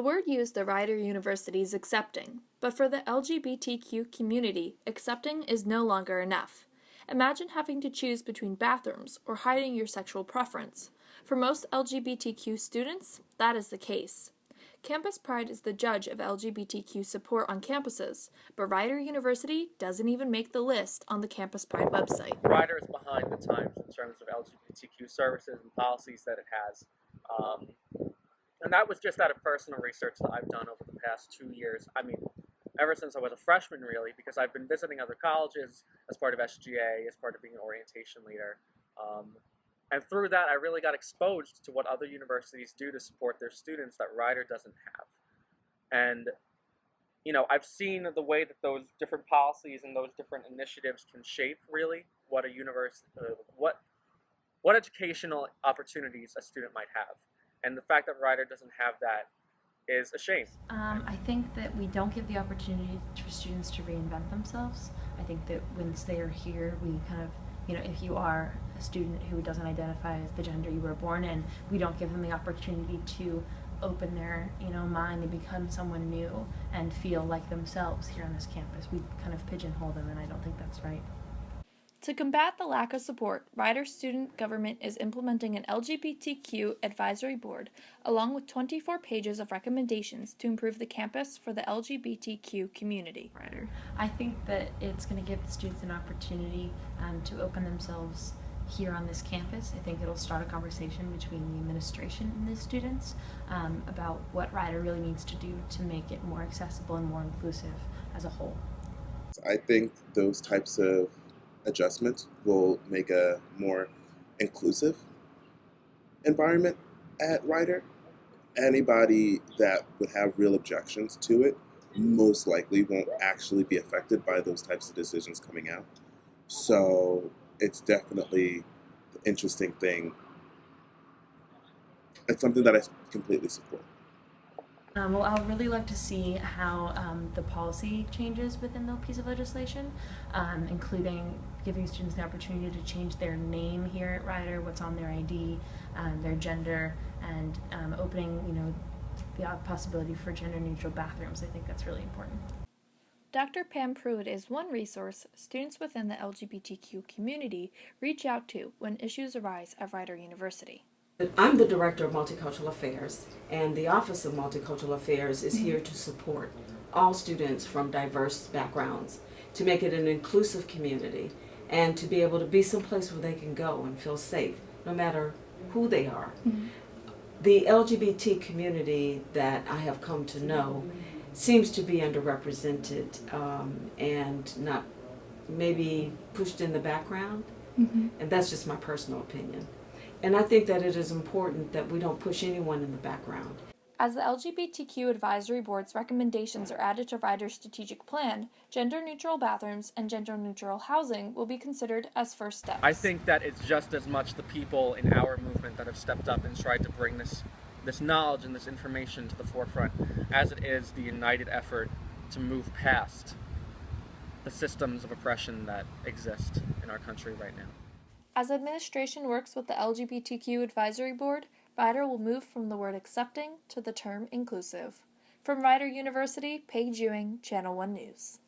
word used at Rider University is accepting, but for the LGBTQ community, accepting is no longer enough. Imagine having to choose between bathrooms or hiding your sexual preference. For most LGBTQ students, that is the case. Campus Pride is the judge of LGBTQ support on campuses, but Rider University doesn't even make the list on the Campus Pride website. Rider is behind the times in terms of LGBTQ services and policies that it has. And that was just out of personal research that I've done over the past 2 years. I mean, ever since I was a freshman, really, because I've been visiting other colleges as part of SGA, as part of being an orientation leader. And through that, I really got exposed to what other universities do to support their students that Rider doesn't have. And, I've seen the way that those different policies and those different initiatives can shape, really, what a university, what educational opportunities a student might have. And the fact that Rider doesn't have that is a shame. I think that we don't give the opportunity for students to reinvent themselves. I think that once they are here, we kind of, if you are a student who doesn't identify as the gender you were born in, we don't give them the opportunity to open their, mind and become someone new and feel like themselves here on this campus. We kind of pigeonhole them, and I don't think that's right. To combat the lack of support, Rider Student Government is implementing an LGBTQ advisory board, along with 24 pages of recommendations to improve the campus for the LGBTQ community. Rider. I think that it's going to give the students an opportunity to open themselves here on this campus. I think it'll start a conversation between the administration and the students about what Rider really needs to do to make it more accessible and more inclusive as a whole. I think those types of adjustments will make a more inclusive environment at Rider. Anybody that would have real objections to it most likely won't actually be affected by those types of decisions coming out. So it's definitely an interesting thing. It's something that I completely support. Well, I would really like to see how the policy changes within the piece of legislation, including giving students the opportunity to change their name here at Rider, what's on their ID, their gender, and opening, the possibility for gender-neutral bathrooms. I think that's really important. Dr. Pam Pruitt is one resource students within the LGBTQ community reach out to when issues arise at Rider University. I'm the Director of Multicultural Affairs, and the Office of Multicultural Affairs is here to support all students from diverse backgrounds, to make it an inclusive community, and to be able to be someplace where they can go and feel safe, no matter who they are. Mm-hmm. The LGBT community that I have come to know seems to be underrepresented and not maybe pushed in the background, and that's just my personal opinion. And I think that it is important that we don't push anyone in the background. As the LGBTQ Advisory Board's recommendations are added to Rider's strategic plan, gender-neutral bathrooms and gender-neutral housing will be considered as first steps. I think that it's just as much the people in our movement that have stepped up and tried to bring this knowledge and this information to the forefront as it is the united effort to move past the systems of oppression that exist in our country right now. As administration works with the LGBTQ Advisory Board, Rider will move from the word accepting to the term inclusive. From Rider University, Paige Ewing, Channel 1 News.